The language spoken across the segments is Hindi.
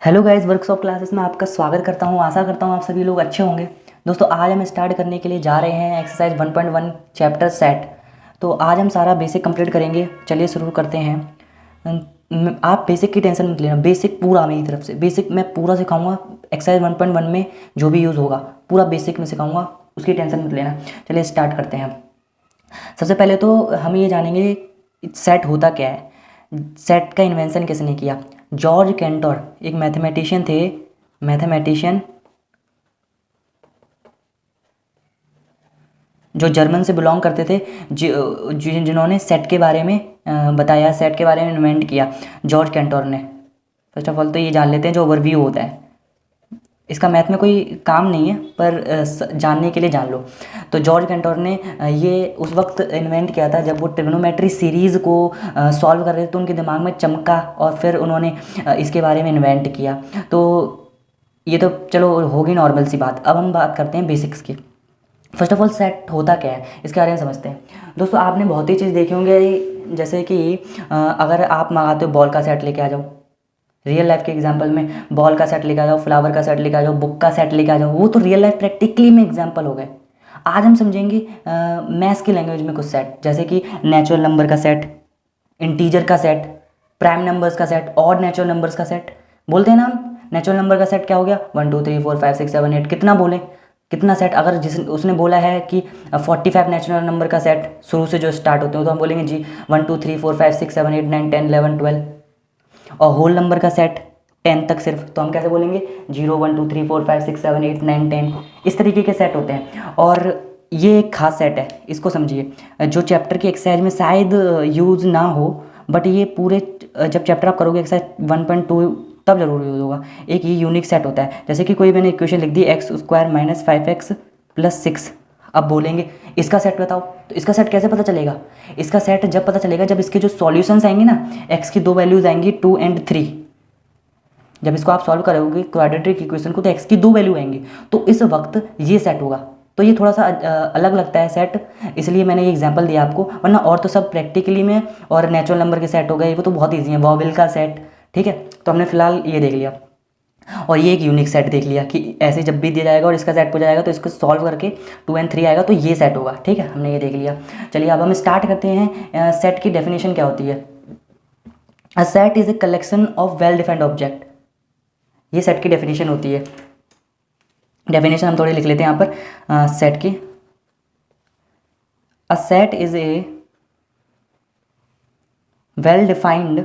हेलो गाइस, वर्कशॉप क्लासेस में आपका स्वागत करता हूं। आशा करता हूं आप सभी लोग अच्छे होंगे। दोस्तों, आज हम स्टार्ट करने के लिए जा रहे हैं एक्सरसाइज 1.1 चैप्टर सेट। तो आज हम सारा बेसिक कंप्लीट करेंगे। चलिए शुरू करते हैं। आप बेसिक की टेंशन मत लेना, बेसिक पूरा मेरी तरफ से बेसिक मैं पूरा सिखाऊंगा। एक्सरसाइज 1.1 में जो भी यूज़ होगा पूरा बेसिक में सिखाऊंगा, उसकी टेंशन मत लेना। चलिए स्टार्ट करते हैं। सबसे पहले तो हम ये जानेंगे सेट होता क्या है। सेट का इन्वेंशन किसने किया? जॉर्ज कैंटर, एक मैथमेटिशियन थे। मैथमेटिशियन जो जर्मन से बिलोंग करते थे, जिन्होंने सेट के बारे में बताया, सेट के बारे में इन्वेंट किया, जॉर्ज कैंटर ने। फर्स्ट ऑफ ऑल तो ये जान लेते हैं जो ओवरव्यू होता है। इसका मैथ में कोई काम नहीं है, पर जानने के लिए जान लो। तो जॉर्ज कैंटर ने ये उस वक्त इन्वेंट किया था जब वो ट्रिग्नोमेट्री सीरीज़ को सॉल्व कर रहे थे, तो उनके दिमाग में चमका और फिर उन्होंने इसके बारे में इन्वेंट किया। तो ये तो चलो होगी नॉर्मल सी बात। अब हम बात करते हैं बेसिक्स की। फर्स्ट ऑफ ऑल सेट होता क्या है, इसके बारे में समझते हैं। दोस्तों, आपने बहुत ही चीज़ देखी होंगे, जैसे कि अगर आप मंगाते हो बॉल का सेट लेके आ जाओ। रियल लाइफ के एग्जांपल में बॉल का सेट लेके आ जाओ, फ्लावर का सेट लेके आ जाओ, बुक का सेट लेके आ जाओ। वो तो रियल लाइफ प्रैक्टिकली में एग्जांपल हो गए। आज हम समझेंगे मैथ्स की लैंग्वेज में कुछ सेट, जैसे कि नेचुरल नंबर का सेट, इंटीजर का सेट, प्राइम नंबर्स का सेट, ऑड नेचुरल नंबर्स का सेट। बोलते हैं ना हम, नेचुरल नंबर का सेट क्या हो गया? 1 2 3 4 5 6 7 8। कितना बोले, कितना सेट? अगर जिस उसने बोला है कि 45 नेचुरल नंबर का सेट शुरू से जो स्टार्ट होते हो, तो हम बोलेंगे जी 1 2 3 4 5 6 7 8 9 10 11 12। और होल नंबर का सेट 10 तक सिर्फ, तो हम कैसे बोलेंगे? 0 1 2 3 4 5 6 7 8 9 10। इस तरीके के सेट होते हैं। और ये एक खास सेट है, इसको समझिए। जो चैप्टर की एक्सरसाइज में शायद यूज़ ना हो, बट ये पूरे जब चैप्टर आप करोगे एक्सरसाइज 1.2 तब जरूर यूज़ होगा। एक ये यूनिक सेट होता है। जैसे कि कोई मैंने इक्वेशन लिख दी x² - 5x + 6। अब बोलेंगे इसका सेट बताओ, तो इसका सेट कैसे पता चलेगा? इसका सेट जब पता चलेगा जब इसके जो सॉल्यूशंस आएंगे ना, x की दो वैल्यूज आएंगी 2 और 3। जब इसको आप सॉल्व करोगे क्वाड्रेटिक इक्वेशन को, तो x की दो वैल्यू आएंगी, तो इस वक्त ये सेट होगा। तो ये थोड़ा सा अलग लगता है सेट, इसलिए मैंने ये एग्जांपल दिया आपको। वरना और तो सब प्रैक्टिकली में और नेचुरल नंबर के सेट हो गए, वो तो बहुत ईजी है। वॉवेल का सेट, ठीक है। तो हमने फिलहाल ये देख लिया। और ये एक यूनिक सेट देख लिया कि ऐसे जब भी दिया जाएगा और इसका सेट हो जाएगा, तो इसको सॉल्व करके 2 और 3 आएगा, तो ये सेट होगा। ठीक है, हमने ये देख लिया। चलिए अब हम स्टार्ट करते हैं। सेट की डेफिनेशन क्या होती है? A set is a collection of well defined object. ये सेट की डेफिनेशन होती है। डेफिनेशन हम थोड़ी लिख लेते हैं यहाँ पर सेट की। A set is a well defined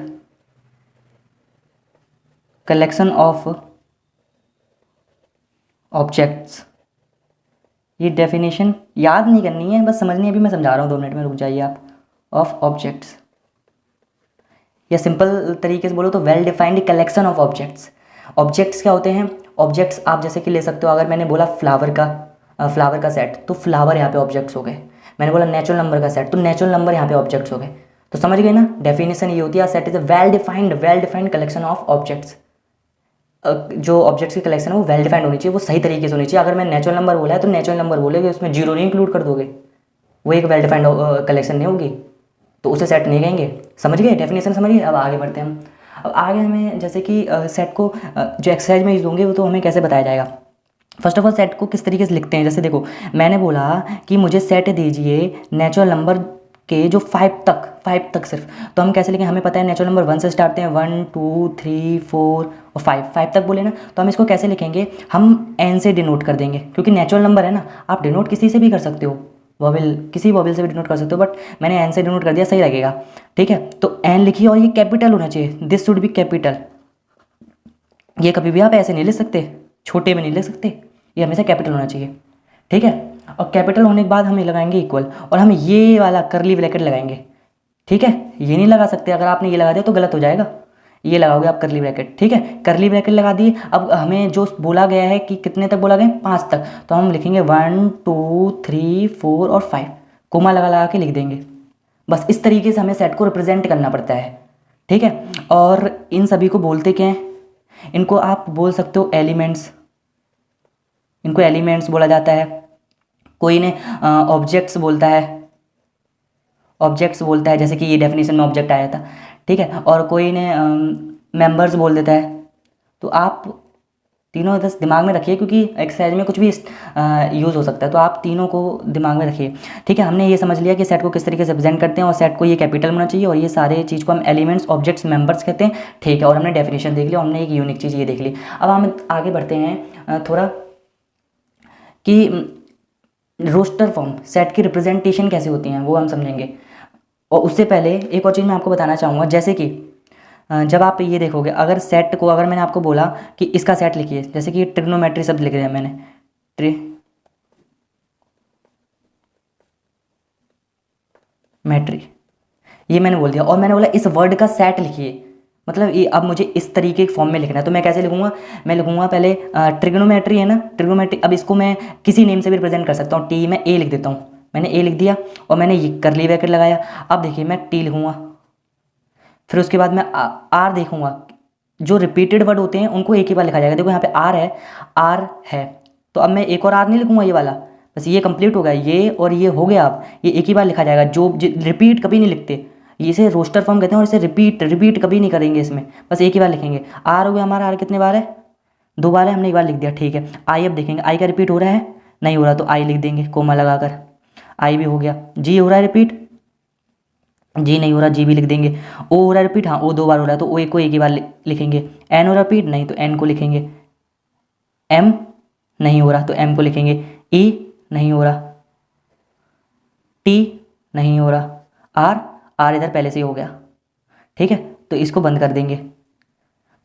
collection of objects. ये डेफिनेशन याद नहीं करनी है, बस समझनी है। अभी मैं समझा रहा हूँ, 2 मिनट में रुक जाइए आप। ऑफ ऑब्जेक्ट्स, या सिंपल तरीके से बोलो तो well defined collection of objects. Objects क्या होते हैं? ऑब्जेक्ट्स आप जैसे कि ले सकते हो। अगर मैंने बोला फ्लावर का सेट, तो फ्लावर यहाँ पे ऑब्जेक्ट्स हो गए। मैंने बोला नेचुरल नंबर का सेट, तो नेचुरल नंबर यहाँ पे ऑब्जेक्ट्स हो गए। तो समझ गए ना? डेफिनेशन ये होती है, set is a well defined collection of objects. जो ऑब्जेक्ट्स की कलेक्शन है वो वेल डिफाइंड होनी चाहिए, वो सही तरीके से होनी चाहिए। अगर मैं नेचुरल नंबर बोला है तो नेचुरल नंबर बोलेगे, उसमें जीरो नहीं इंक्लूड कर दोगे, वो एक वेल डिफाइंड कलेक्शन नहीं होगी, तो उसे सेट नहीं कहेंगे। समझ गए? डेफिनेशन समझ गए? अब आगे बढ़ते हैं हम। अब आगे हमें जैसे कि सेट को जो एक्सरसाइज में यूज होंगे वो तो हमें कैसे बताया जाएगा। फर्स्ट ऑफ ऑल सेट को किस तरीके से लिखते हैं, जैसे देखो मैंने बोला कि मुझे सेट दीजिए नेचुरल नंबर के जो 5 तक सिर्फ। तो हम कैसे लिखें? हमें पता है नेचुरल नंबर 1 से स्टार्ट होते हैं, 1 2 3 4 और 5 तक बोले ना। तो हम इसको कैसे लिखेंगे? हम एन से डिनोट कर देंगे, क्योंकि नेचुरल नंबर है ना। आप डिनोट किसी से भी कर सकते हो, वॉवेल किसी वॉवेल से भी डिनोट कर सकते हो, बट मैंने एन से डिनोट कर दिया, सही लगेगा। ठीक है, तो एन लिखिए और ये कैपिटल होना चाहिए। This should be capital. ये कभी भी आप ऐसे नहीं लिख सकते, छोटे में नहीं लिख सकते, ये हमेशा कैपिटल होना चाहिए। ठीक है, और कैपिटल होने के बाद हम लगाएंगे इक्वल, और हम ये वाला करली ब्रैकेट लगाएंगे। ठीक है, ये नहीं लगा सकते। अगर आपने ये लगा दिया तो गलत हो जाएगा। ये लगाओगे आप करली ब्रैकेट। ठीक है, करली ब्रैकेट लगा दिए। अब हमें जो बोला गया है कि कितने तक बोला गया, 5 तक, तो हम लिखेंगे 1 2 3 4 और 5, कोमा लगा लगा के लिख देंगे। बस इस तरीके से हमें सेट को रिप्रेजेंट करना पड़ता है। ठीक है, और इन सभी को बोलते क्या हैं? इनको आप बोल सकते हो एलिमेंट्स। इनको एलिमेंट्स बोला जाता है। कोई ने ऑब्जेक्ट्स बोलता है, ऑब्जेक्ट्स बोलता है, जैसे कि ये डेफिनेशन में ऑब्जेक्ट आया था। ठीक है, और कोई ने मेंबर्स बोल देता है, तो आप तीनों बस दिमाग में रखिए, क्योंकि एक्सरसाइज में कुछ भी यूज़ हो सकता है, तो आप तीनों को दिमाग में रखिए। ठीक है, हमने ये समझ लिया कि सेट को किस तरीके से रिप्रेजेंट करते हैं, और सेट को ये कैपिटल होना चाहिए, और ये सारे चीज़ को हम एलिमेंट्स, ऑब्जेक्ट्स, मेंबर्स कहते हैं। ठीक है, और हमने डेफिनेशन देख लिया, हमने एक यूनिक चीज़ ये देख ली। अब हम आगे बढ़ते हैं थोड़ा कि रोस्टर फॉर्म, सेट की रिप्रेजेंटेशन कैसे होती हैं वो हम समझेंगे। और उससे पहले एक और चीज़ मैं आपको बताना चाहूँगा, जैसे कि जब आप ये देखोगे, अगर सेट को, अगर मैंने आपको बोला कि इसका सेट लिखिए, जैसे कि ट्रिग्नोमेट्री शब्द लिख दिया मैंने, ट्रिमेट्री, ये मैंने बोल दिया, और मैंने बोला इस वर्ड का सेट लिखिए, मतलब ये अब मुझे इस तरीके के फॉर्म में लिखना है, तो मैं कैसे लिखूंगा, मैं लिखूंगा पहले ट्रिग्नोमेट्री है ना, ट्रिग्नोमेट्री, अब इसको मैं किसी नेम से भी रिप्रेजेंट कर सकता हूँ, टी मैं ए लिख देता हूँ, मैंने ए लिख दिया, और मैंने ये करली ब्रैकेट लगाया। अब देखिए मैं टी लिखूंगा, फिर उसके बाद मैं आर देखूंगा, जो रिपीटेड वर्ड होते हैं उनको एक ही बार लिखा जाएगा। देखो यहाँ पे आर है, आर है, तो अब मैं एक और आर नहीं लिखूंगा ये वाला, बस ये कंप्लीट हो गया, ये और ये हो गया, अब ये एक ही बार लिखा जाएगा। जो रिपीट कभी नहीं लिखते, इसे रोस्टर फॉर्म कहते हैं, और इसे रिपीट कभी नहीं करेंगे, इसमें बस एक ही बार लिखेंगे। आर हो गया हमारा, आर कितने बार है, 2 बार है, हमने एक बार लिख दिया। ठीक है, आई अब देखेंगे, आई का रिपीट हो रहा है, नहीं हो रहा, तो आई लिख देंगे कोमा लगाकर, आई भी हो गया। जी हो रहा है रिपीट, जी नहीं हो रहा, जी भी लिख देंगे। ओ हो रहा है रिपीट, हाँ ओ 2 बार हो रहा है, तो ओ एक को एक ही बार लिखेंगे। एन हो रहा रिपीट, नहीं तो एन को लिखेंगे। एम नहीं हो रहा, तो एम को लिखेंगे। ई नहीं हो रहा, टी नहीं हो रहा, आर, आर इधर पहले से ही हो गया। ठीक है, तो इसको बंद कर देंगे,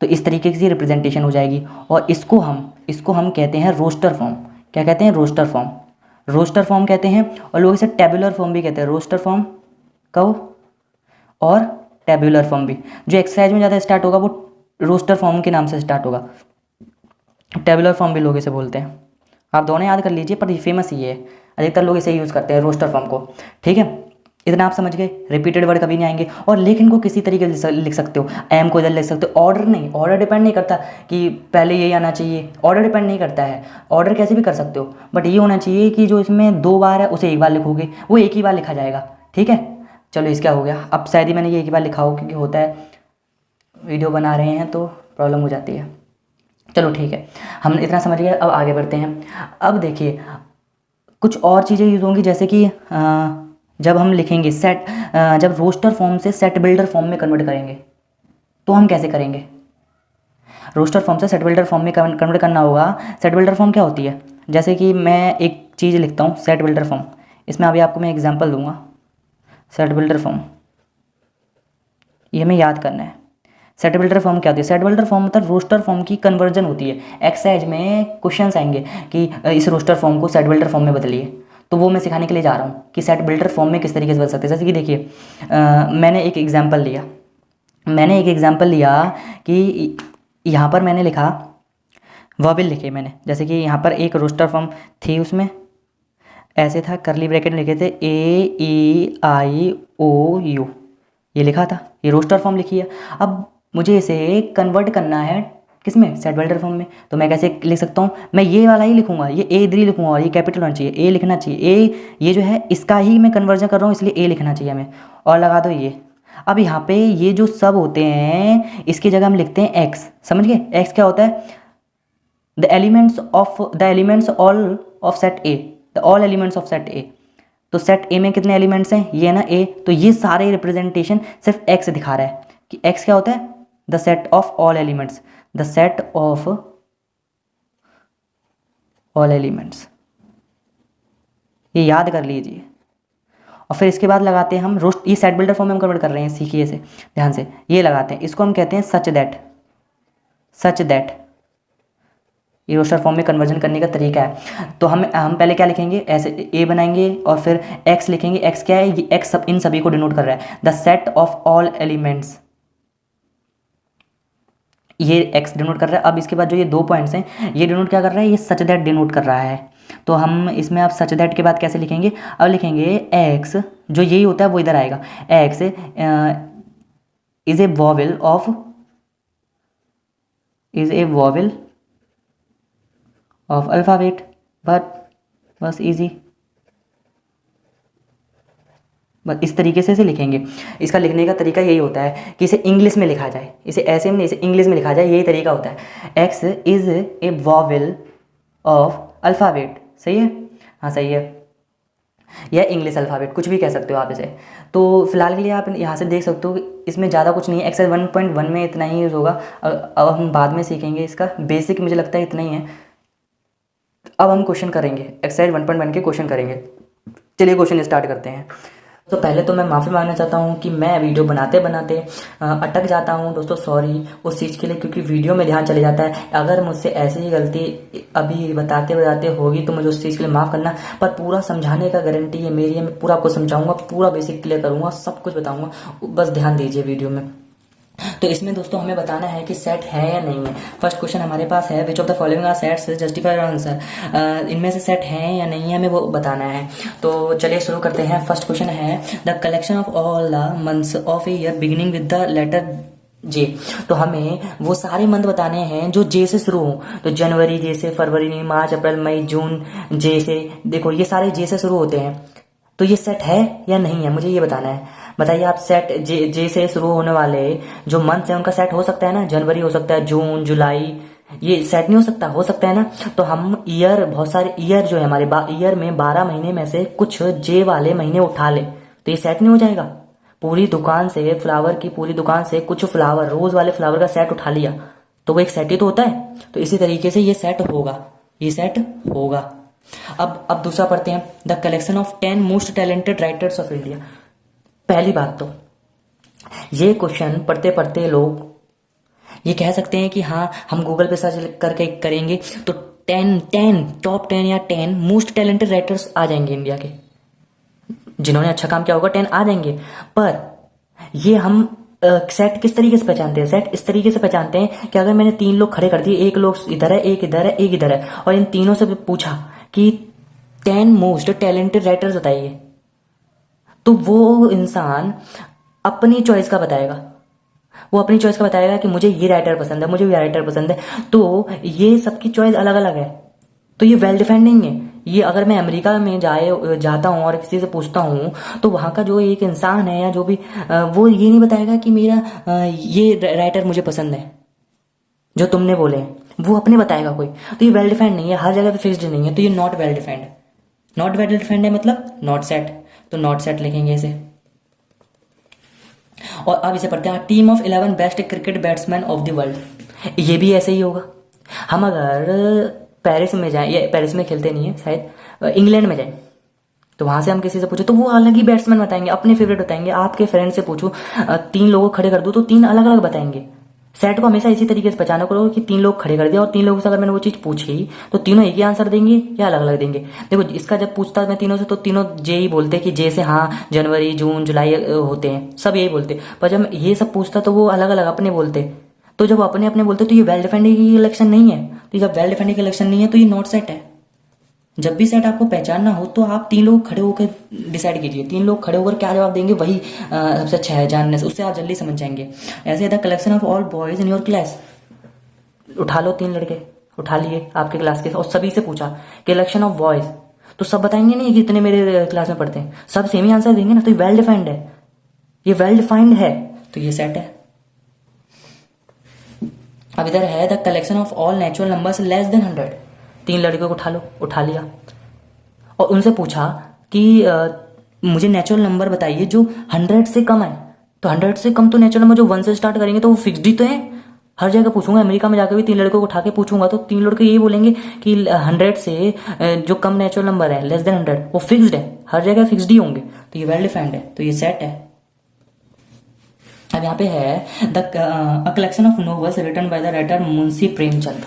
तो इस तरीके की रिप्रेजेंटेशन हो जाएगी, और इसको हम कहते हैं रोस्टर फॉर्म। क्या कहते हैं, रोस्टर फॉर्म, रोस्टर फॉर्म कहते हैं, और लोग इसे टेबुलर फॉर्म भी कहते हैं। रोस्टर फॉर्म कहो, और टेबुलर फॉर्म भी। जो एक्सरसाइज में ज़्यादा स्टार्ट होगा वो रोस्टर फॉर्म के नाम से स्टार्ट होगा, टेबुलर फॉर्म भी लोग इसे बोलते हैं। आप दोनों याद कर लीजिए, पर फेमस ये है, अधिकतर लोग इसे यूज़ करते हैं, रोस्टर फॉर्म को। ठीक है, इतना आप समझ गए, रिपीटेड वर्ड कभी नहीं आएंगे। और लेकिन को किसी तरीके से लिख सकते हो, एम को इधर लिख सकते हो, ऑर्डर नहीं, ऑर्डर डिपेंड नहीं करता कि पहले यही आना चाहिए, ऑर्डर डिपेंड नहीं करता है, ऑर्डर कैसे भी कर सकते हो, बट ये होना चाहिए कि जो इसमें 2 बार है उसे एक बार लिखोगे, वो एक ही बार लिखा जाएगा। ठीक है, चलो इसका हो गया। अब शायद ही मैंने ये एक बार लिखा हो, क्योंकि होता है वीडियो बना रहे हैं तो प्रॉब्लम हो जाती है। चलो ठीक है, हम इतना समझ गए, अब आगे बढ़ते हैं। अब देखिए कुछ और चीज़ें यूज़ होंगी, जैसे कि जब हम लिखेंगे सेट, जब रोस्टर फॉर्म से सेट बिल्डर फॉर्म में कन्वर्ट करेंगे, तो हम कैसे करेंगे। रोस्टर फॉर्म से सेट बिल्डर फॉर्म में कन्वर्ट करना होगा। सेट बिल्डर फॉर्म क्या होती है, जैसे कि मैं एक चीज़ लिखता हूँ सेट बिल्डर फॉर्म, इसमें अभी आपको मैं एग्जांपल दूंगा। सेट बिल्डर फॉर्म, ये हमें याद करना है। सेट बिल्डर फॉर्म क्या होती है, सेट बिल्डर फॉर्म मतलब रोस्टर फॉर्म की कन्वर्जन होती है। एक्सरसाइज में क्वेश्चंस आएंगे कि इस रोस्टर फॉर्म को सेट बिल्डर फॉर्म में बदलिए, तो वो मैं सिखाने के लिए जा रहा हूँ कि सेट बिल्डर फॉर्म में किस तरीके से बदल सकते हैं। जैसे कि देखिए मैंने एक एग्जाम्पल लिया कि यहाँ पर मैंने लिखा वर्बिल लिखे मैंने, जैसे कि यहाँ पर एक रोस्टर फॉर्म थी, उसमें ऐसे था, करली ब्रैकेट में लिखे थे AEIOU, ये लिखा था, ये रोस्टर फॉर्म लिखी है। अब मुझे इसे कन्वर्ट करना है किसमें, सेट बिल्डर फॉर्म में, तो मैं कैसे लिख सकता हूँ, मैं ये वाला ही लिखूंगा, ये ए इधर ही लिखूंगा, और ये कैपिटल होना चाहिए, ए लिखना चाहिए, ए ये जो है इसका ही मैं कन्वर्जन कर रहा हूँ, इसलिए ए लिखना चाहिए हमें, और लगा दो ये। अब यहाँ पे ये जो सब होते हैं इसकी जगह हम लिखते हैं एक्स, समझ गए, एक्स क्या होता है, the elements all of set A, the all elements of set ए। तो सेट ए में कितने एलिमेंट्स हैं, ये ना ए, तो ये सारे रिप्रेजेंटेशन सिर्फ एक्स दिखा रहा है कि एक्स क्या होता है, the set of all elements, the set of all elements, ये याद कर लीजिए। और फिर इसके बाद लगाते हैं हम रोस्ट, ये सेट बिल्डर फॉर्म में हम कन्वर्ट कर रहे हैं, सीखिए इसे ध्यान से, ये लगाते हैं, इसको हम कहते हैं सच दैट, ये रोस्टर फॉर्म में कन्वर्जन करने का तरीका है। तो हम पहले क्या लिखेंगे, ऐसे ए बनाएंगे और फिर एक्स लिखेंगे। एक्स क्या है, ये एक्स सब इन सभी को डिनोट कर रहा है, the set of all elements, ये एक्स डिनोट कर रहा है। अब इसके बाद जो ये 2 पॉइंट्स हैं, ये डिनोट क्या कर रहा है, ये सच दैट डिनोट कर रहा है। तो हम इसमें अब सच दैट के बाद कैसे लिखेंगे, अब लिखेंगे एक्स, जो यही होता है वो इधर आएगा, x is A vowel of alphabet, but बस इजी, बस इस तरीके से इसे लिखेंगे। इसका लिखने का तरीका यही होता है कि इसे इंग्लिश में लिखा जाए, इसे ऐसे में नहीं, इसे इंग्लिश में लिखा जाए, यही तरीका होता है। X is a vowel of alphabet, सही है, हाँ सही है, या इंग्लिश अल्फ़ाबेट, कुछ भी कह सकते हो आप इसे। तो फिलहाल के लिए आप यहाँ से देख सकते हो कि इसमें ज़्यादा कुछ नहीं है, एक्सरसाइज 1.1 में इतना ही यूज़ होगा। अब हम बाद में सीखेंगे, इसका बेसिक मुझे लगता है इतना ही है। अब हम क्वेश्चन करेंगे, एक्सरसाइज 1.1 के क्वेश्चन करेंगे। चलिए क्वेश्चन स्टार्ट करते हैं। तो पहले तो मैं माफ़ी मांगना चाहता हूँ कि मैं वीडियो बनाते बनाते अटक जाता हूँ दोस्तों, सॉरी उस चीज़ के लिए, क्योंकि वीडियो में ध्यान चले जाता है। अगर मुझसे ऐसी ही गलती अभी बताते बताते होगी तो मुझे उस चीज़ के लिए माफ़ करना, पर पूरा समझाने का गारंटी है मेरी है, मैं पूरा आपको समझाऊंगा, पूरा बेसिक क्लियर करूँगा, सब कुछ बताऊँगा, बस ध्यान दीजिए वीडियो में। तो इसमें दोस्तों हमें बताना है कि सेट है या नहीं है। फर्स्ट क्वेश्चन हमारे पास है, which of the following are sets, justify your answer. इनमें से सेट है या नहीं है हमें वो बताना है। तो चलिए शुरू करते हैं। फर्स्ट क्वेश्चन है, the collection of all the months of a year beginning with the letter J. तो हमें वो सारे मंथ बताने हैं जो जे से शुरू हो। तो जनवरी जे से, फरवरी नहीं, मार्च अप्रैल मई जून जे से, देखो ये सारे जे से शुरू होते हैं। तो ये सेट है या नहीं है, मुझे ये बताना है। बताइए आप, सेट जे से शुरू होने वाले जो मंथ है उनका सेट हो सकता है ना? जनवरी हो सकता है, जून, जुलाई, ये सेट नहीं हो सकता? हो सकता है ना? तो हम ईयर, बहुत सारे ईयर जो है हमारे ईयर में 12 महीने में से कुछ जे वाले महीने उठा ले तो ये सेट नहीं हो जाएगा? पूरी दुकान से फ्लावर की, पूरी दुकान से कुछ फ्लावर, रोज वाले फ्लावर का सेट उठा लिया तो वो एक सेट ही तो होता है। तो इसी तरीके से ये सेट होगा, ये सेट होगा। अब दूसरा पढ़ते हैं, the collection of 10 most talented writers of India. पहली बात तो ये क्वेश्चन पढ़ते पढ़ते लोग ये कह सकते हैं कि हाँ हम गूगल पे सर्च करके करेंगे तो 10 टॉप 10 या 10 मोस्ट टैलेंटेड राइटर्स आ जाएंगे इंडिया के, जिन्होंने अच्छा काम किया होगा 10 आ जाएंगे। पर ये हम सेट किस तरीके से पहचानते हैं? सेट इस तरीके से पहचानते हैं कि अगर मैंने 3 लोग खड़े कर दिए, एक लोग इधर है, एक इधर है, एक इधर है, और इन तीनों से पूछा कि 10 मोस्ट टैलेंटेड राइटर्स बताइए, तो वो इंसान अपनी चॉइस का बताएगा। वो अपनी चॉइस का बताएगा कि मुझे ये राइटर पसंद है, मुझे ये राइटर पसंद है। तो ये सबकी चॉइस अलग अलग है, तो ये वेल डिफाइंड नहीं है। ये अगर मैं अमेरिका में जाता हूँ और किसी से पूछता हूँ तो वहाँ का जो एक इंसान है या जो भी, वो ये नहीं बताएगा कि मेरा ये राइटर मुझे पसंद है जो तुमने बोले हैं, वो अपने बताएगा कोई। तो ये वेल डिफाइंड नहीं है, हर जगह पे फिक्स्ड नहीं है, तो ये not well defined. Not well defined है मतलब नॉट सेट, तो नॉट सेट लिखेंगे इसे। और अब इसे पढ़ते हैं, team of 11 best cricket batsman of the world. ये भी ऐसे ही होगा। हम अगर पेरिस में जाएं, ये पेरिस में खेलते नहीं है शायद, इंग्लैंड में जाएं तो वहां से हम किसी से पूछे तो वो अलग ही बैट्समैन बताएंगे, अपने फेवरेट बताएंगे। आपके फ्रेंड से पूछो, 3 लोगों खड़े कर दो तो 3 अलग अलग बताएंगे। सेट को हमेशा इसी तरीके से पहचाना करो कि 3 लोग खड़े कर दिया और 3 लोगों से अगर मैंने वो चीज पूछी तो तीनों एक ही आंसर देंगे या अलग अलग देंगे। देखो इसका जब पूछता मैं तीनों से तो तीनों जे ही बोलते कि जे से हाँ जनवरी जून जुलाई होते हैं, सब यही बोलते। पर जब ये सब पूछता तो वो अलग अलग अपने बोलते। तो जब अपने अपने बोलते तो ये वेल डिफाइंड की इलेक्शन नहीं है। तो जब वेल डिफाइंड की इलेक्शन नहीं है तो ये नॉट सेट है। जब भी सेट आपको पहचानना हो तो आप 3 लोग खड़े होकर डिसाइड कीजिए। 3 लोग खड़े होकर क्या जवाब देंगे वही सबसे अच्छा है जानने से, उससे आप जल्दी समझ जाएंगे। ऐसे the collection of all boys in your class. उठा लो 3 लड़के, उठा लिए आपके क्लास के, और सभी से पूछा कलेक्शन ऑफ बॉयज, तो सब बताएंगे नहीं कि इतने मेरे क्लास में पढ़ते हैं, सब सेम ही आंसर देंगे ना। तो ये वेल डिफाइंड है, ये वेल डिफाइंड है, तो ये सेट है। अब इधर है the collection of all natural numbers less than 100। 3 लड़कियों को उठा लो, उठा लिया और उनसे पूछा कि मुझे नेचुरल नंबर बताइए जो 100 से कम है। तो 100 से कम तो नेचुरल नंबर जो 1 से स्टार्ट करेंगे तो वो फिक्स्ड ही तो है। हर जगह पूछूंगा, अमेरिका में जाकर भी 3 लड़कों को उठा के पूछूंगा तो 3 लड़के यही बोलेंगे कि 100 से जो कम नेचुरल नंबर है लेस देन 100 वो फिक्स्ड है, हर जगह फिक्स्ड ही होंगे। तो ये वेल डिफाइंड है, तो ये सेट है। अब यहाँ पे है the collection of novels written by the writer Munshi Premchand.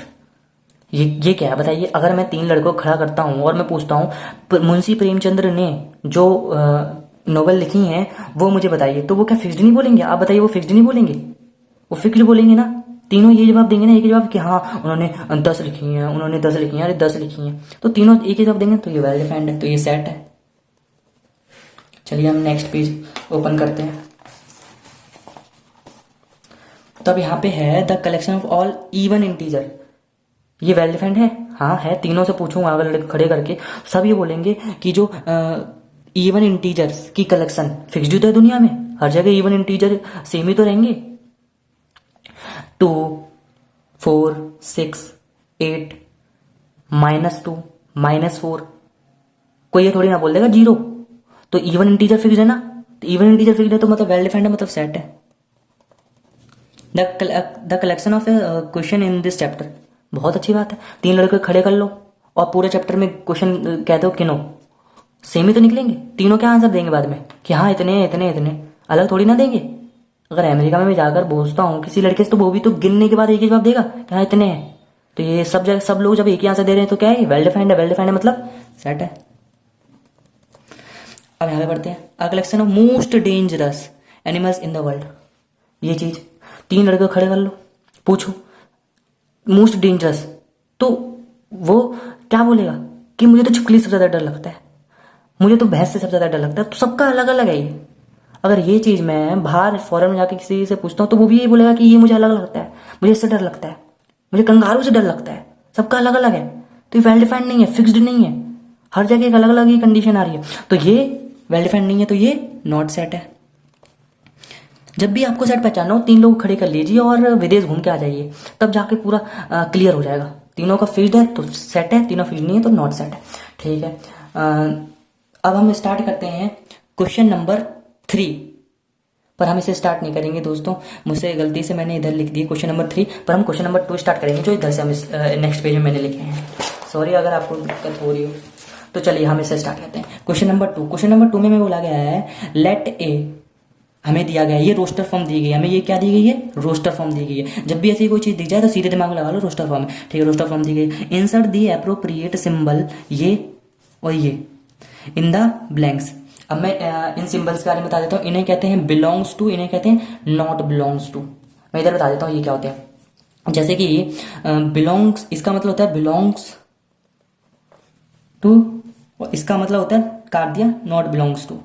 ये क्या है बताइए? अगर मैं 3 लड़कों को खड़ा करता हूं और मैं पूछता हूं मुंशी प्रेमचंद्र ने जो नोवेल लिखी हैं वो मुझे बताइए, तो वो क्या फिक्स्ड नहीं बोलेंगे? आप बताइए, वो फिक्स्ड नहीं बोलेंगे? वो फिक्स्ड बोलेंगे ना। तीनों ये जवाब देंगे ना, एक जवाब कि हाँ उन्होंने 10 लिखी हैं, उन्होंने 10 लिखी हैं, अरे 10 लिखी हैं, तो तीनों एक ही जवाब देंगे। तो ये वेल डिफाइंड है, तो ये सेट है। चलिए हम नेक्स्ट पेज ओपन करते हैं। तो अब यहाँ पे है the collection of all even integer. ये वेल डिफाइंड है, हाँ है। तीनों से पूछूंगा अगर खड़े करके, सब ये बोलेंगे कि जो इवन इंटीजर्स की कलेक्शन फिक्स्ड ही तो है दुनिया में, हर जगह इवन इंटीजर सेम ही तो रहेंगे। 2, 4, 6, 8, -2, -4, कोई ये थोड़ी ना बोल देगा 0। तो इवन इंटीजर फिक्स्ड है ना, तो इवन इंटीजर फिक्स्ड है तो मतलब वेल डिफाइंड है, मतलब सेट है। The collection of question in this chapter, बहुत अच्छी बात है। 3 लड़के खड़े कर लो और पूरे चैप्टर में क्वेश्चन कह दो किनो, सेम ही तो निकलेंगे, तीनों क्या आंसर देंगे बाद में कि हाँ इतने इतने इतने, अलग थोड़ी ना देंगे। अगर अमेरिका में मैं जाकर पूछता हूँ किसी लड़के से तो वो भी तो गिनने के बाद एक ही जवाब देगा कि हाँ इतने हैं। तो ये सब जगह सब लोग जब एक ही आंसर दे रहे हैं तो क्या है, वेल डिफाइंड है, वेल डिफाइंड है मतलब सेट है। अब यहाँ पे पढ़ते हैं, a collection of most dangerous animals in the world. ये चीज 3 लड़के खड़े कर लो, पूछो मोस्ट डेंजरस, तो वो क्या बोलेगा कि मुझे तो छिपकली सबसे ज्यादा डर लगता है, मुझे तो भैंस से सबसे ज्यादा डर लगता है। तो सबका अलग अलग है ये। अगर ये चीज मैं बाहर फॉरेन में जाके किसी से पूछता हूँ तो वो भी ये बोलेगा कि ये मुझे अलग लगता है, मुझे इससे डर लगता है, मुझे कंगारू से डर लगता है। सबका अलग अलग है, तो ये वेल डिफाइंड नहीं है, फिक्स्ड नहीं है, हर जगह एक अलग अलग ही कंडीशन आ रही है। तो ये वेल डिफाइंड नहीं है, तो ये नॉट सेट है। जब भी आपको सेट पहचानना हो 3 लोग खड़े कर लीजिए और विदेश घूम के आ जाइए, तब जाके पूरा क्लियर हो जाएगा। तीनों का फिक्स्ड है तो सेट है, तीनों फिक्स्ड नहीं है तो नॉट सेट है। ठीक है, अब हम स्टार्ट करते हैं क्वेश्चन नंबर 3, पर हम इसे स्टार्ट नहीं करेंगे दोस्तों, मुझसे गलती से मैंने इधर लिख दिया क्वेश्चन नंबर 3, पर हम क्वेश्चन नंबर 2 स्टार्ट करेंगे जो इधर से हम नेक्स्ट पेज में मैंने लिखे हैं। सॉरी अगर आपको दिक्कत हो रही हो। तो चलिए हम इसे स्टार्ट करते हैं। क्वेश्चन नंबर 2, क्वेश्चन नंबर 2 में बोला गया है लेट ए, हमें दिया गया है ये रोस्टर फॉर्म दी गई है, हमें ये क्या दी गई है, रोस्टर फॉर्म दी गई है। जब भी ऐसी कोई चीज दी जाए तो सीधे दिमाग में लगा लो रोस्टर फॉर्म है। ठीक है, रोस्टर फॉर्म दी गई। इंसर्ट दी एप्रोप्रिएट सिंबल, ये और ये इन द ब्लैंक्स। अब मैं इन सिंबल्स के बारे में बता देता हूँ। इन्हें कहते हैं बिलोंग्स टू, इन्हें कहते हैं नॉट बिलोंग्स टू। मैं इधर बता देता हूँ ये क्या होते हैं। जैसे कि बिलोंग्स, इसका मतलब होता है बिलोंग्स टू, और इसका मतलब होता है काट दिया नॉट बिलोंग्स टू।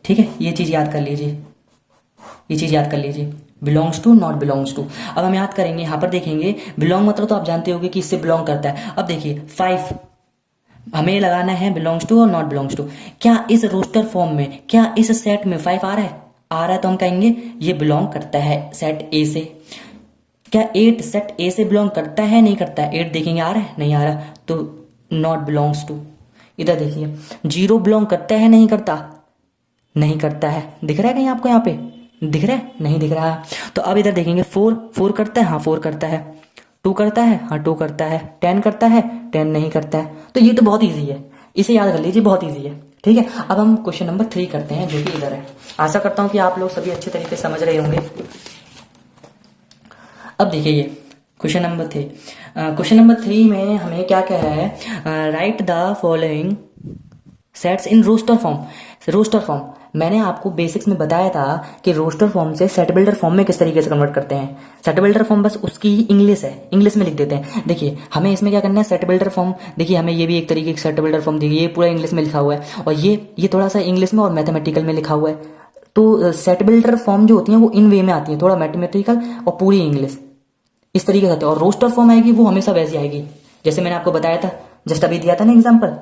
ठीक है, ये चीज याद कर लीजिए, ये चीज याद कर लीजिए, belongs to not belongs to. अब हम याद करेंगे, यहां पर देखेंगे बिलोंग मतलब तो आप जानते होंगे कि इससे बिलोंग करता है। अब देखिए 5 हमें लगाना है बिलोंग्स टू और नॉट बिलोंग्स टू। क्या इस रोस्टर फॉर्म में, क्या इस सेट में 5 आ रहा है? आ रहा है तो हम कहेंगे ये बिलोंग करता है सेट ए से। क्या 8 सेट ए से बिलोंग करता है, नहीं करता है? 8 देखेंगे आ रहा है, नहीं आ रहा, तो नॉट बिलोंग्स टू। इधर देखिए 0 बिलोंग करता है, नहीं करता, नहीं करता है। दिख रहा है कहीं आपको, यहाँ पे दिख रहा है, नहीं दिख रहा है। तो अब इधर देखेंगे 4 करता है, हाँ 4 करता है। 2 करता है, हाँ 2 करता है। 10 करता है, 10 नहीं करता है। तो ये तो बहुत ईजी है, इसे याद कर लीजिए, बहुत ईजी है। ठीक है, अब हम क्वेश्चन नंबर 3 करते हैं जो कि इधर है। आशा करता हूं कि आप लोग सभी अच्छे तरीके से समझ रहे होंगे। अब देखिए ये क्वेश्चन नंबर 3, क्वेश्चन नंबर 3 में हमें क्या कह रहा है, write the following sets in roster form. Roster form मैंने आपको बेसिक्स में बताया था कि रोस्टर फॉर्म से सेट बिल्डर फॉर्म में किस तरीके से कन्वर्ट करते हैं। सेट बिल्डर फॉर्म बस उसकी इंग्लिश है, इंग्लिश में लिख देते हैं। देखिए हमें इसमें क्या करना है, सेट बिल्डर फॉर्म, देखिए हमें ये भी एक तरीके की सेट बिल्डर फॉर्म दी गई, ये पूरा इंग्लिश में लिखा हुआ है, और ये थोड़ा सा इंग्लिश में और मैथमेटिकल में लिखा हुआ है। तो सेट बिल्डर फॉर्म जो होती है वो इन वे में आती है, थोड़ा मैथमेटिकल और पूरी इंग्लिश, इस तरीके से आती है। और रोस्टर फॉर्म आएगी वो हमेशा वैसी आएगी जैसे मैंने आपको बताया था, जस्ट अभी दिया था ना एग्जाम्पल।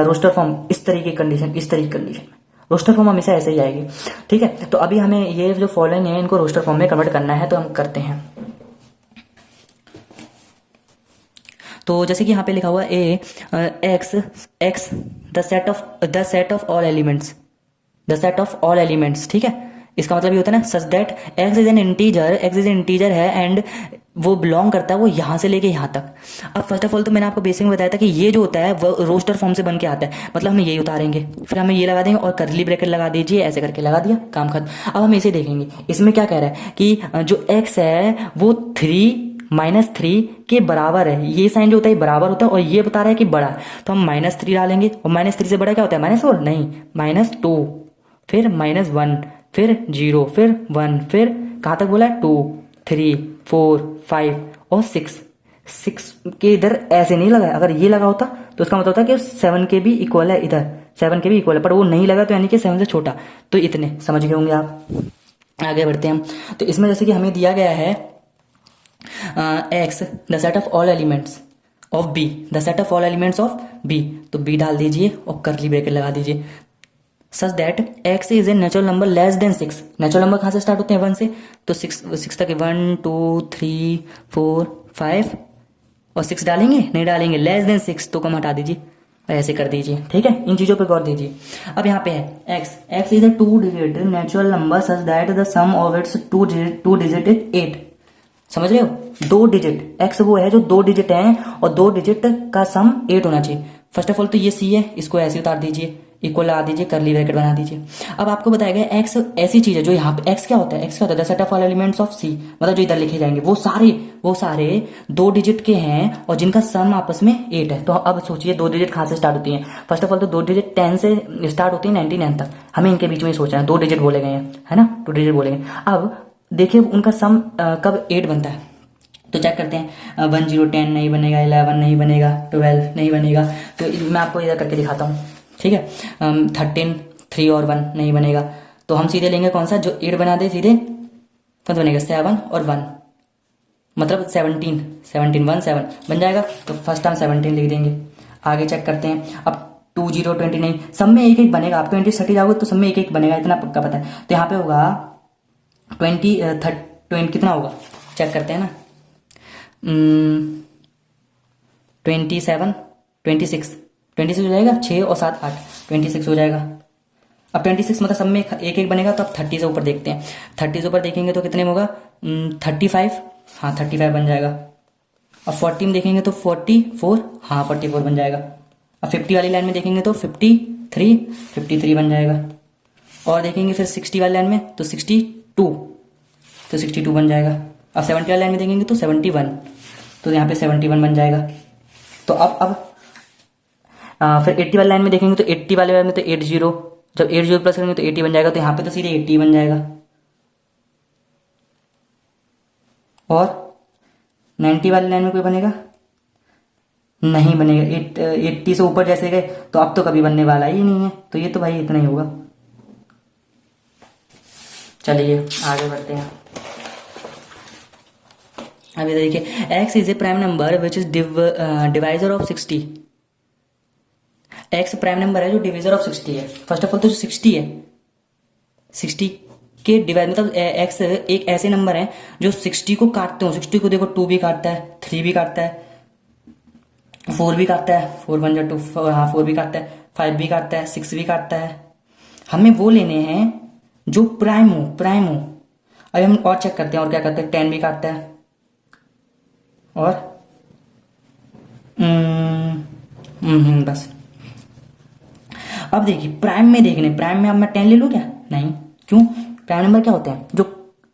रोस्टर फॉर्म इस तरीके कंडीशन, इस तरीके कंडीशन में रोस्टर फॉर्म हमेशा ऐसे ही आएगी। ठीक है, तो अभी हमें ये जो फॉलोइंग है इनको रोस्टर फॉर्म में कन्वर्ट करना है, तो हम करते हैं। तो जैसे कि यहाँ पे लिखा हुआ A X the set of all elements, the set of all elements. ठीक है, इसका मतलब ये होता है ना, such that x is an integer, X is an integer है एंड वो बिलोंग करता है वो यहां से लेके यहां तक। अब फर्स्ट ऑफ ऑल तो मैंने आपको बेसिक में बताया था कि ये जो होता है वो रोस्टर फॉर्म से बन के आता है, मतलब हम यही उतारेंगे, फिर हमें ये लगा देंगे और करली ब्रैकेट लगा दीजिए, ऐसे करके लगा दिया, काम खत्म। अब हम इसे देखेंगे, इसमें क्या कह रहा है कि जो एक्स है वो 3 - 3 के बराबर है। ये साइन जो होता है बराबर होता है, और ये बता रहा है कि बड़ा, तो हम -3 डालेंगे, और -3 से बड़ा क्या होता है, -4 नहीं, -2, फिर -1, फिर 0, फिर 1, फिर कहाँ तक बोला है 2, 3, 4, 5 और 6 के इधर ऐसे नहीं लगा। अगर ये लगा होता तो उसका मतलब होता है कि 7 के भी इक्वल है, इधर 7 के भी इक्वल है, पर वो नहीं लगा तो यानी कि 7 से छोटा। तो इतने समझ गए होंगे आप। आगे बढ़ते हैं हम। तो इसमें जैसे कि हमें दिया गया है x the set of all elements, of B, the set of all elements of B, तो बी डाल दीजिए और कर्ली ब्रैकेट लगा दीजिए। Such that x is a natural number less than 6, natural number कहाँ से स्टार्ट होते हैं 1 से, तो 6 तक 1 2 3 4 5 और 6 डालेंगे, नहीं डालेंगे, लेस देन 6 तो कम हटा दीजिए, ऐसे कर दीजिए। ठीक है, इन चीजों पे गौर दीजिए। अब यहाँ पे है x is a 2 digit natural number such that the sum of its 2 digit is 8। समझ रहे हो, 2 डिजिट, एक्स वो है जो 2 डिजिट है और 2 डिजिट का सम 8 होना चाहिए। फर्स्ट ऑफ ऑल तो ये सी है, इसको ऐसे उतार दीजिए, इक्वल लगा दीजिए, कर्ली ब्रैकेट बना दीजिए। अब आपको बताया गया एक्स ऐसी चीज है जो यहाँ पे एक्स क्या होता है, एक्स क्या होता है, the set of all elements of C, मतलब जो इधर लिखे जाएंगे वो सारे 2 डिजिट के हैं और जिनका सम आपस में 8 है। तो अब सोचिए 2 डिजिट कहाँ से स्टार्ट होती हैं। फर्स्ट ऑफ ऑल तो 2 डिजिट 10 से स्टार्ट होती है 99 तक, हमें इनके बीच में ही सोचना है, 2 डिजिट बोले गए हैं, है ना, 2 डिजिट बोले गए। अब देखिए उनका सम कब 8 बनता है, तो चेक करते हैं। 1 0 10 नहीं बनेगा, 11 नहीं बनेगा, 12 नहीं बनेगा, तो मैं आपको इधर करके दिखाता हूँ। ठीक है, 13 3 और 1 नहीं बनेगा, तो हम सीधे लेंगे कौन सा, जो 8 बना दे, सीधे कौन सा बनेगा, 7 और 1, मतलब 17 1 7 बन जाएगा, तो फर्स्ट हम 17 लिख देंगे। आगे चेक करते हैं। अब 2 0 20 नहीं, सब में एक एक बनेगा, आप 20 30 जाओगे तो सब में एक एक बनेगा, इतना पक्का पता है। तो यहाँ पे होगा 20 कितना होगा, चेक करते हैं ना, 27 26 हो जाएगा, 6 और 7 8 26 हो जाएगा। अब 26 मतलब सब में एक एक बनेगा, तो अब 30 से ऊपर देखते हैं। 30 से ऊपर देखेंगे तो कितने में होगा, 35, हाँ 35 बन जाएगा। अब 40 में देखेंगे तो 44, हाँ 44 बन जाएगा। अब 50 वाली लाइन में देखेंगे तो 53 बन जाएगा। और देखेंगे फिर 60 वाली लाइन में तो 62 बन जाएगा। अब 70 वाली लाइन में देखेंगे तो 71, तो यहाँ पे 71 बन जाएगा। तो अब फिर 80 वाली लाइन में देखेंगे तो 80 वाले में तो 80, जब 80 प्लस करेंगे तो 80 बन जाएगा, तो यहाँ पे तो सीधे 80 बन जाएगा। और 90 वाली लाइन में कोई बनेगा, नहीं बनेगा। 80 से ऊपर जैसे गए तो अब तो कभी बनने वाला ही नहीं है, तो ये तो भाई इतना ही होगा। चलिए आगे बढ़ते हैं। अभी देखिए, x is a prime number which is divisor of 60। x prime number है जो डिविजर ऑफ 60 है। फर्स्ट ऑफ ऑल तो जो 60 है, 60 के डिवाइड मतलब x एक ऐसे नंबर है जो 60 को काटते हो। 60 को देखो 2 भी काटता है, 3 भी काटता है, 4 भी काटता है, 4 1 2, हाँ 4 भी काटता है, 5 भी काटता है, 6 भी काटता है। हमें वो लेने हैं जो प्राइम हो। अब हम और चेक करते हैं और क्या करते हैं, 10 भी काटता है, और बस। अब देखिए प्राइम में अब मैं 10 ले लूँ क्या, नहीं, क्यों, प्राइम नंबर क्या होते हैं जो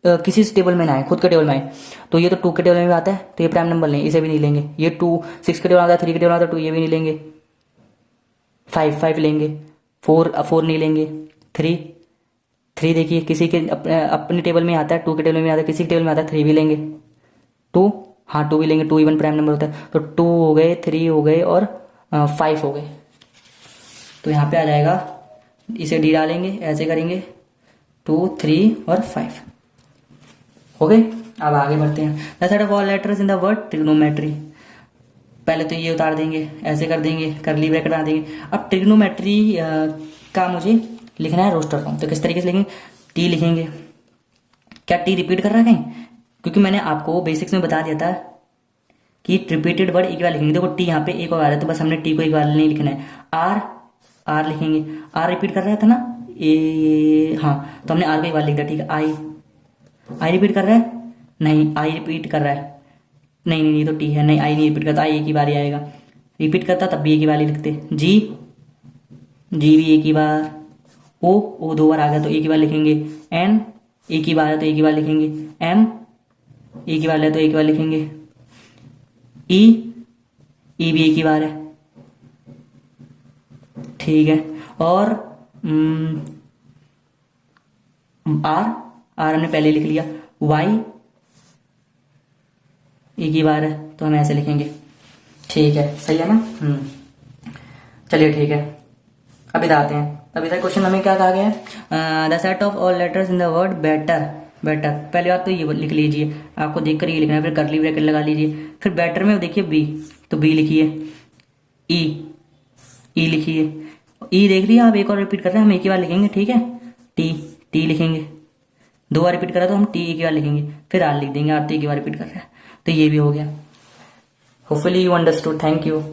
किसी टेबल में ना आए, खुद के टेबल में आए। तो ये तो 2 के टेबल में भी आता है, तो ये प्राइम नंबर नहीं, इसे भी नहीं लेंगे। ये 2 6 के टेबल आता है, 3 के टेबल आता है, 2 ये भी नहीं लेंगे। 5 लेंगे, 4 नहीं लेंगे। 3 देखिए किसी के अपने टेबल में आता है, 2 के टेबल में आता है, किसी के टेबल में आता है, 3 भी लेंगे। 2, हाँ 2 भी लेंगे, 2 इवन प्राइम नंबर होता है। तो 2 हो गए, 3 हो गए और 5 हो गए। तो यहाँ पे आ जाएगा, इसे डी डालेंगे, ऐसे करेंगे, 2 3 और 5 हो गए। अब आगे बढ़ते हैं। The set of all letters in the word trigonometry. पहले तो ये उतार देंगे, ऐसे कर देंगे, कर्ली ब्रैकेट बना देंगे। अब ट्रिग्नोमेट्री का मुझे लिखना है रोस्टर फॉर्म, तो किस तरीके से लिखेंगे, टी लिखेंगे। क्या टी रिपीट कर रहा है कहीं, क्योंकि मैंने आपको बेसिक्स में बता दिया था कि रिपीटेड वर्ड एक बार लिखेंगे। देखो टी यहाँ पे एक बार है, तो बस हमने टी को एक बार नहीं लिखना है। आर लिखेंगे, आर रिपीट कर रहा था ना, हाँ, तो हमने आर को एक बार लिख दिया, ठीक है। आई रिपीट कर रहा है, नहीं, आई रिपीट कर रहा है, नहीं ये तो टी है, नहीं आई नहीं रिपीट करता, आई एक ही बार ही आएगा। रिपीट करता तब भी एक ही बार ही लिखते। जी भी एक ही बार, ओ 2 बार आ गया तो एक ही बार लिखेंगे। एन एक ही बार है तो एक ही बार लिखेंगे। एम एक ही बार है तो एक ही बार लिखेंगे। ई भी एक ही बार है, ठीक है। और आर हमने पहले लिख लिया। वाई एक ही बार है तो हम ऐसे लिखेंगे, ठीक है, सही है ना। चलिए ठीक है, अभी आते हैं। अभी तक क्वेश्चन हमें क्या कहा गया है, the set of all letters in the word better better, पहले बात तो ये लिख लीजिए, आपको देखकर ये लिखना है, फिर कर्ली ब्रैकेट लगा लीजिए। फिर बेटर में देखिए बी, तो बी लिखिए। ई, ई लिखिए। ई देख लिया आप, एक और रिपीट कर रहे हैं, हम एक ही बार लिखेंगे, ठीक है। टी, टी लिखेंगे। 2 बार रिपीट करा तो हम टी एक ही बार लिखेंगे, फिर आर लिख देंगे, आर तो एक ही बार रिपीट कर रहे हैं। तो ये भी हो गया। Hopefully you understood. Thank you.